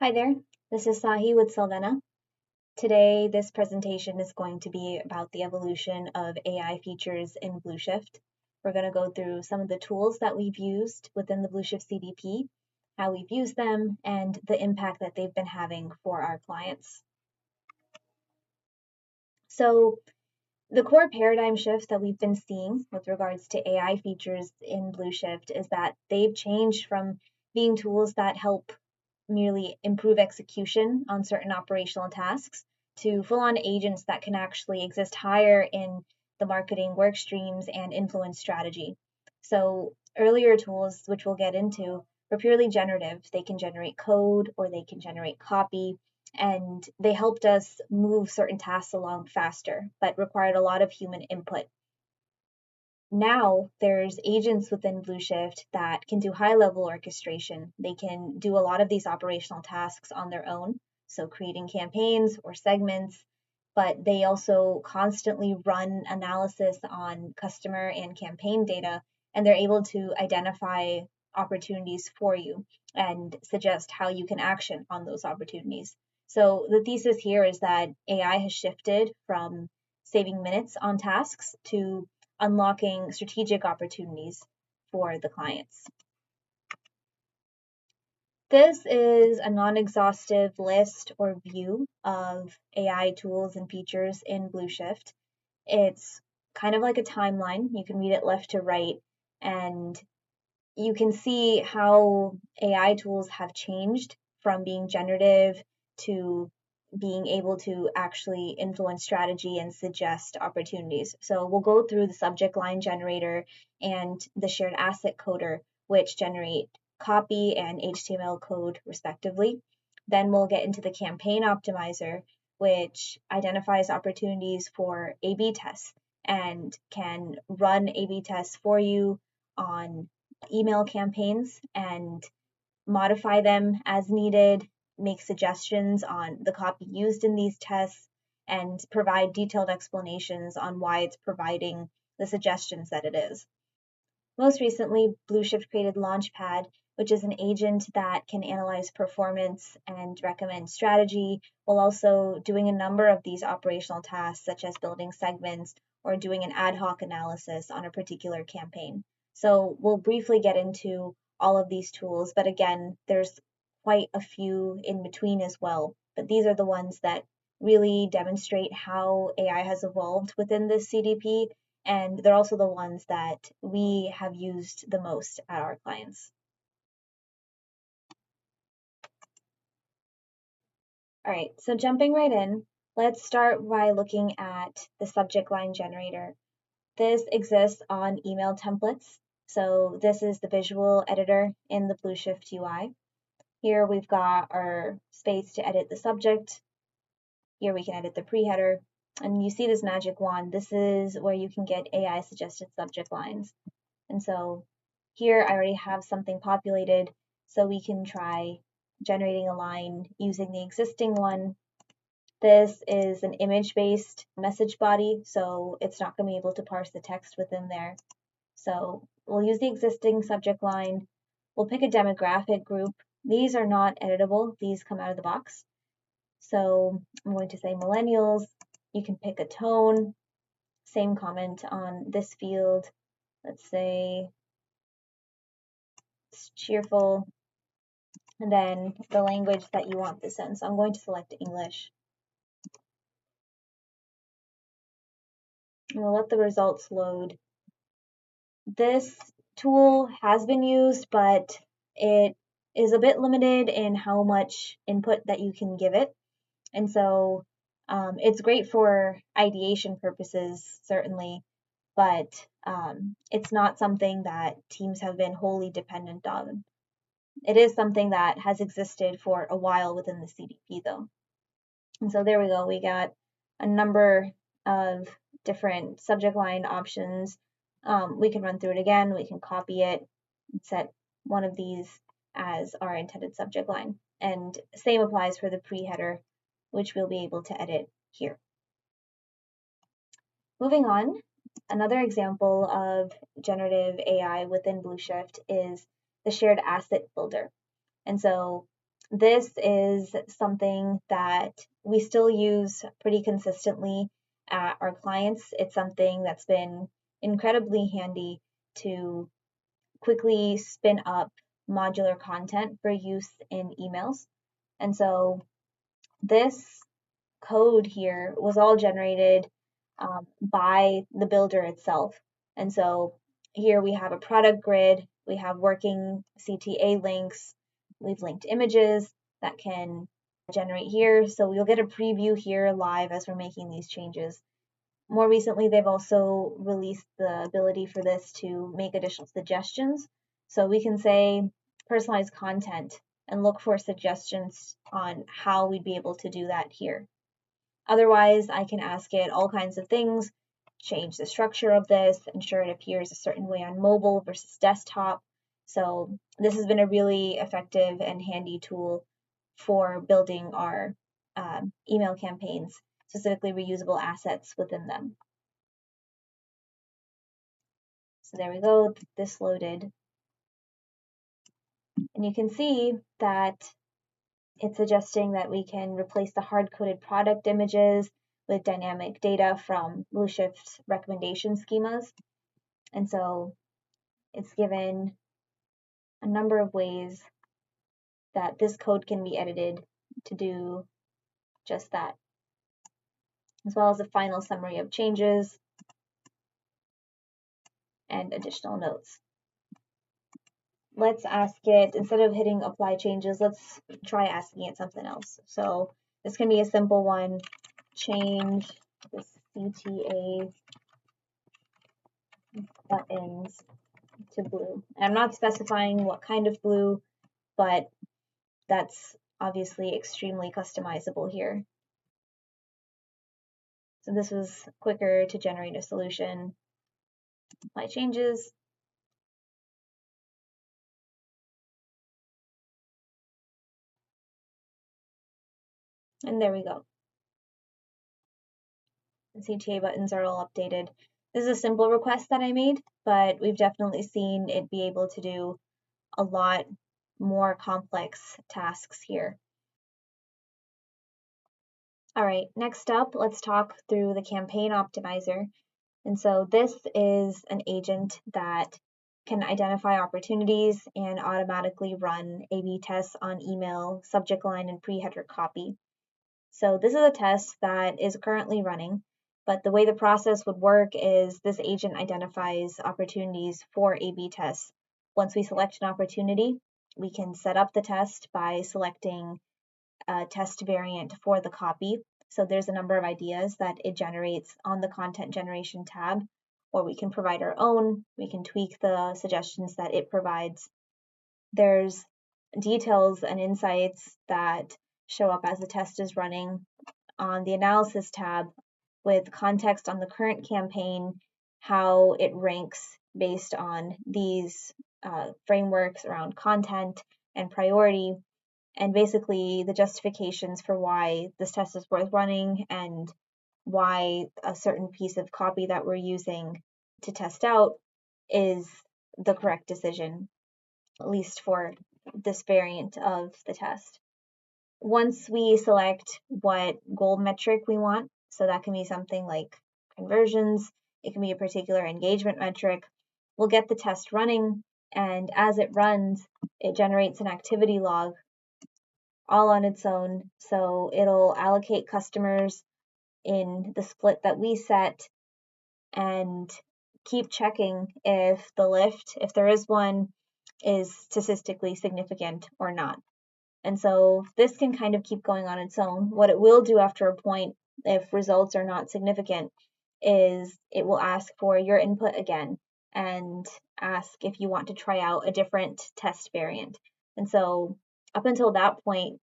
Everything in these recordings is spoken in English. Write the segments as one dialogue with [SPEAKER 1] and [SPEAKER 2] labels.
[SPEAKER 1] Hi there, this is Sahi with Solvenna. Today, this presentation is going to be about the evolution of AI features in Blueshift. We're going to go through some of the tools that we've used within the Blueshift CDP, how we've used them, and the impact that they've been having for our clients. So, the core paradigm shift that we've been seeing with regards to AI features in Blueshift is that they've changed from being tools that help merely improve execution on certain operational tasks to full-on agents that can actually exist higher in the marketing work streams and influence strategy. So earlier tools, which we'll get into, were purely generative. They can generate code or they can generate copy, and they helped us move certain tasks along faster, but required a lot of human input. Now there's agents within Blueshift that can do high-level orchestration. They can do a lot of these operational tasks on their own, so creating campaigns or segments, but they also constantly run analysis on customer and campaign data, and they're able to identify opportunities for you and suggest how you can action on those opportunities. So the thesis here is that AI has shifted from saving minutes on tasks to unlocking strategic opportunities for the clients. This is a non-exhaustive list or view of AI tools and features in Blueshift. It's kind of like a timeline. You can read it left to right, and you can see how AI tools have changed from being generative to being able to actually influence strategy and suggest opportunities. So we'll go through the subject line generator and the shared asset coder, which generate copy and HTML code respectively. Then we'll get into the campaign optimizer, which identifies opportunities for A/B tests and can run A/B tests for you on email campaigns and modify them as needed, make suggestions on the copy used in these tests, and provide detailed explanations on why it's providing the suggestions that it is. Most recently, Blueshift created Launchpad, which is an agent that can analyze performance and recommend strategy, while also doing a number of these operational tasks, such as building segments or doing an ad hoc analysis on a particular campaign. So we'll briefly get into all of these tools, but again, there's quite a few in between as well. But these are the ones that really demonstrate how AI has evolved within this CDP, and they're also the ones that we have used the most at our clients. All right, so jumping right in, let's start by looking at the subject line generator. This exists on email templates. So this is the visual editor in the Blueshift UI. Here we've got our space to edit the subject. Here we can edit the pre-header. And you see this magic wand. This is where you can get AI suggested subject lines. And so here I already have something populated, so we can try generating a line using the existing one. This is an image-based message body, so it's not going to be able to parse the text within there. So we'll use the existing subject line. We'll pick a demographic group. These are not editable. These come out of the box. So I'm going to say millennials. You can pick a tone. Same comment on this field. Let's say it's cheerful. And then the language that you want this in. So I'm going to select English. And we'll let the results load. This tool has been used, but it is a bit limited in how much input that you can give it. And so it's great for ideation purposes, certainly, but it's not something that teams have been wholly dependent on. It is something that has existed for a while within the CDP, though. And so there we go. We got a number of different subject line options. We can run through it again. We can copy it and set one of these as our intended subject line. And same applies for the pre-header, which we'll be able to edit here. Moving on, another example of generative AI within Blueshift is the shared asset builder. And so this is something that we still use pretty consistently at our clients. It's something that's been incredibly handy to quickly spin up modular content for use in emails. And so this code here was all generated by the builder itself. And so here we have a product grid, we have working CTA links, we've linked images that can generate here. So you'll get a preview here live as we're making these changes. More recently, they've also released the ability for this to make additional suggestions. So we can say personalized content and look for suggestions on how we'd be able to do that here. Otherwise, I can ask it all kinds of things, change the structure of this, ensure it appears a certain way on mobile versus desktop. So this has been a really effective and handy tool for building our email campaigns, specifically reusable assets within them. So there we go, this loaded. And you can see that it's suggesting that we can replace the hard-coded product images with dynamic data from Blueshift's recommendation schemas. And so it's given a number of ways that this code can be edited to do just that, as well as a final summary of changes and additional notes. Let's ask it, instead of hitting apply changes, let's try asking it something else. So this can be a simple one, change the CTA buttons to blue. And I'm not specifying what kind of blue, but that's obviously extremely customizable here. So this was quicker to generate a solution. Apply changes. And there we go. The CTA buttons are all updated. This is a simple request that I made, but we've definitely seen it be able to do a lot more complex tasks here. All right, next up, let's talk through the campaign optimizer. And so this is an agent that can identify opportunities and automatically run A/B tests on email, subject line, and pre-header copy. So this is a test that is currently running, but the way the process would work is this agent identifies opportunities for A/B tests. Once we select an opportunity, we can set up the test by selecting a test variant for the copy. So there's a number of ideas that it generates on the content generation tab, or we can provide our own. We can tweak the suggestions that it provides. There's details and insights that show up as the test is running on the analysis tab with context on the current campaign, how it ranks based on these frameworks around content and priority, and basically the justifications for why this test is worth running and why a certain piece of copy that we're using to test out is the correct decision, at least for this variant of the test. Once we select what goal metric we want, so that can be something like conversions, it can be a particular engagement metric, we'll get the test running, and as it runs, it generates an activity log all on its own. So it'll allocate customers in the split that we set and keep checking if the lift, if there is one, is statistically significant or not. And so this can kind of keep going on its own. What it will do after a point, if results are not significant, is it will ask for your input again and ask if you want to try out a different test variant. And so up until that point,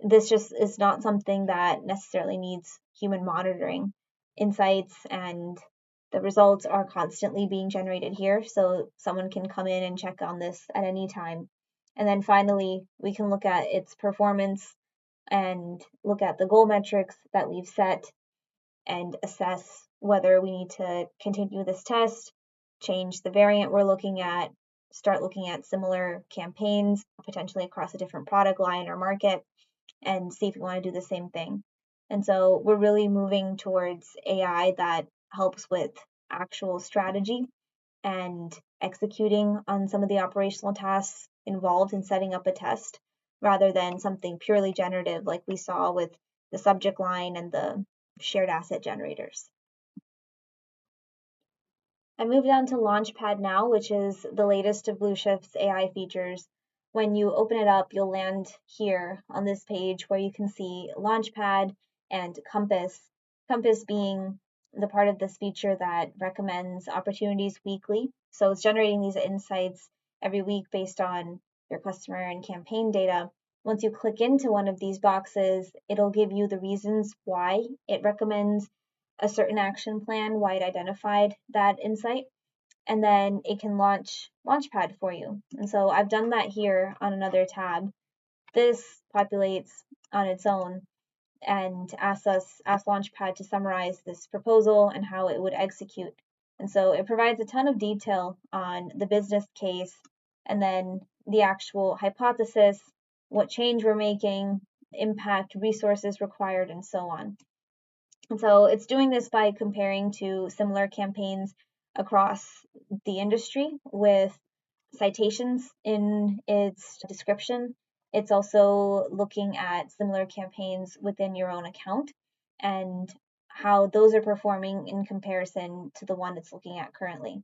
[SPEAKER 1] this just is not something that necessarily needs human monitoring. Insights and the results are constantly being generated here, so someone can come in and check on this at any time. And then finally, we can look at its performance and look at the goal metrics that we've set and assess whether we need to continue this test, change the variant we're looking at, start looking at similar campaigns, potentially across a different product line or market, and see if we want to do the same thing. And so we're really moving towards AI that helps with actual strategy and executing on some of the operational tasks involved in setting up a test, rather than something purely generative like we saw with the subject line and the shared asset generators. I moved on to Launchpad now, which is the latest of Blueshift's AI features. When you open it up, you'll land here on this page where you can see Launchpad and Compass. Compass being the part of this feature that recommends opportunities weekly. So it's generating these insights every week based on your customer and campaign data. Once you click into one of these boxes, it'll give you the reasons why it recommends a certain action plan, why it identified that insight, and then it can launch Launchpad for you. And so I've done that here on another tab. This populates on its own and asks Launchpad to summarize this proposal and how it would execute. And so it provides a ton of detail on the business case and then the actual hypothesis, what change we're making, impact, resources required, and so on. And so it's doing this by comparing to similar campaigns across the industry with citations in its description. It's also looking at similar campaigns within your own account and how those are performing in comparison to the one it's looking at currently.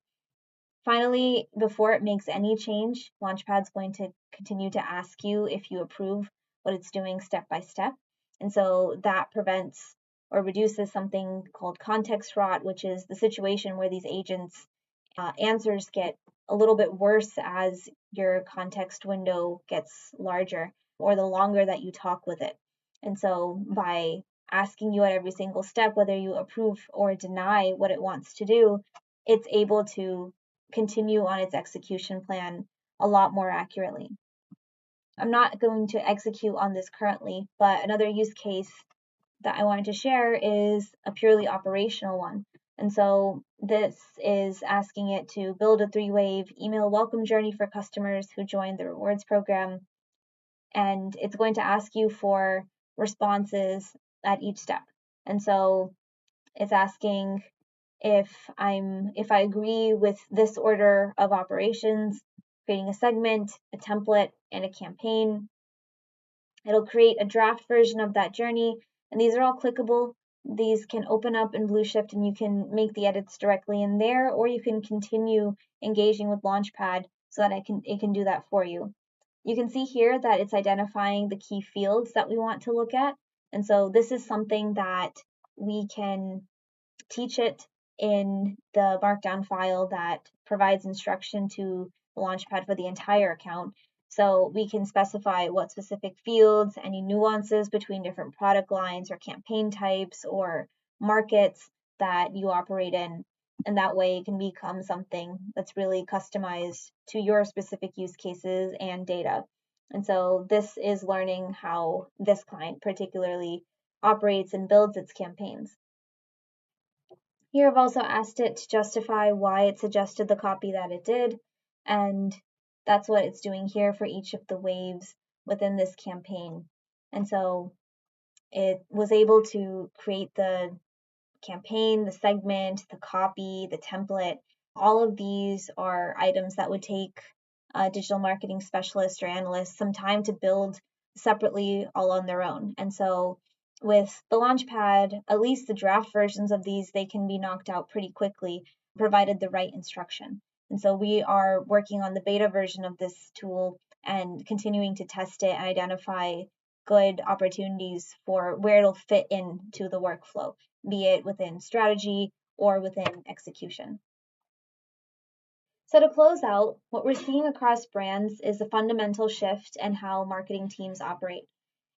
[SPEAKER 1] Finally, before it makes any change, Launchpad's going to continue to ask you if you approve what it's doing step by step. And so that prevents or reduces something called context rot, which is the situation where these agents' answers get a little bit worse as your context window gets larger or the longer that you talk with it. And so by asking you at every single step whether you approve or deny what it wants to do, it's able to continue on its execution plan a lot more accurately. I'm not going to execute on this currently, but another use case that I wanted to share is a purely operational one. And so this is asking it to build a 3-wave email welcome journey for customers who join the rewards program. And it's going to ask you for responses at each step. And so it's asking if I agree with this order of operations, creating a segment, a template, and a campaign. It'll create a draft version of that journey, and these are all clickable. These can open up in Blueshift and you can make the edits directly in there, or you can continue engaging with Launchpad so that it can do that for you. You can see here that it's identifying the key fields that we want to look at. And so this is something that we can teach it in the Markdown file that provides instruction to the Launchpad for the entire account. So we can specify what specific fields, any nuances between different product lines or campaign types or markets that you operate in. And that way it can become something that's really customized to your specific use cases and data. And so this is learning how this client particularly operates and builds its campaigns. Here I've also asked it to justify why it suggested the copy that it did, and that's what it's doing here for each of the waves within this campaign. And so it was able to create the campaign, the segment, the copy, the template. All of these are items that would take a digital marketing specialist or analyst some time to build separately all on their own. And so with the Launchpad, at least the draft versions of these, they can be knocked out pretty quickly, provided the right instruction. And so we are working on the beta version of this tool and continuing to test it and identify good opportunities for where it'll fit into the workflow, be it within strategy or within execution. So to close out, what we're seeing across brands is a fundamental shift in how marketing teams operate.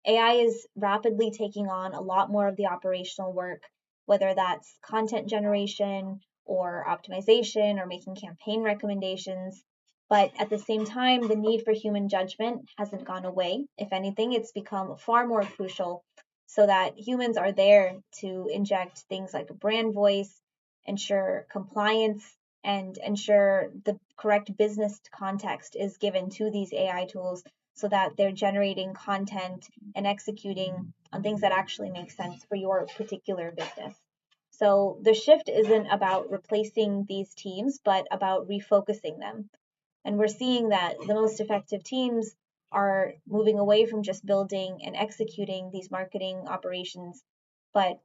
[SPEAKER 1] AI is rapidly taking on a lot more of the operational work, whether that's content generation or optimization or making campaign recommendations. But at the same time, the need for human judgment hasn't gone away. If anything, it's become far more crucial so that humans are there to inject things like a brand voice, ensure compliance, and ensure the correct business context is given to these AI tools so that they're generating content and executing on things that actually make sense for your particular business. So the shift isn't about replacing these teams, but about refocusing them. And we're seeing that the most effective teams are moving away from just building and executing these marketing operations, but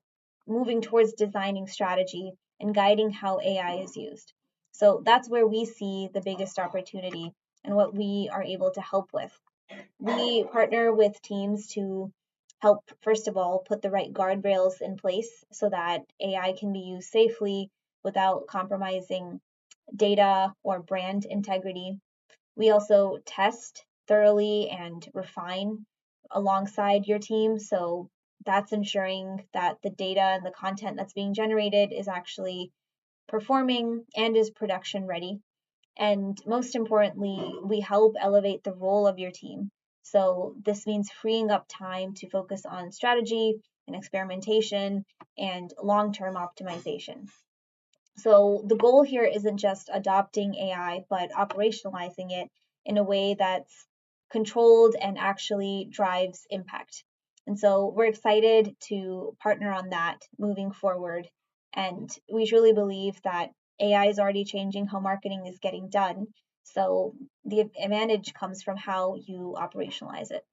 [SPEAKER 1] moving towards designing strategy and guiding how AI is used. So that's where we see the biggest opportunity and what we are able to help with. We partner with teams to help, first of all, put the right guardrails in place so that AI can be used safely without compromising data or brand integrity. We also test thoroughly and refine alongside your team. So that's ensuring that the data and the content that's being generated is actually performing and is production ready. And most importantly, we help elevate the role of your team. So this means freeing up time to focus on strategy and experimentation and long term optimization. So the goal here isn't just adopting AI, but operationalizing it in a way that's controlled and actually drives impact. And so we're excited to partner on that moving forward. And we truly believe that AI is already changing how marketing is getting done. So the advantage comes from how you operationalize it.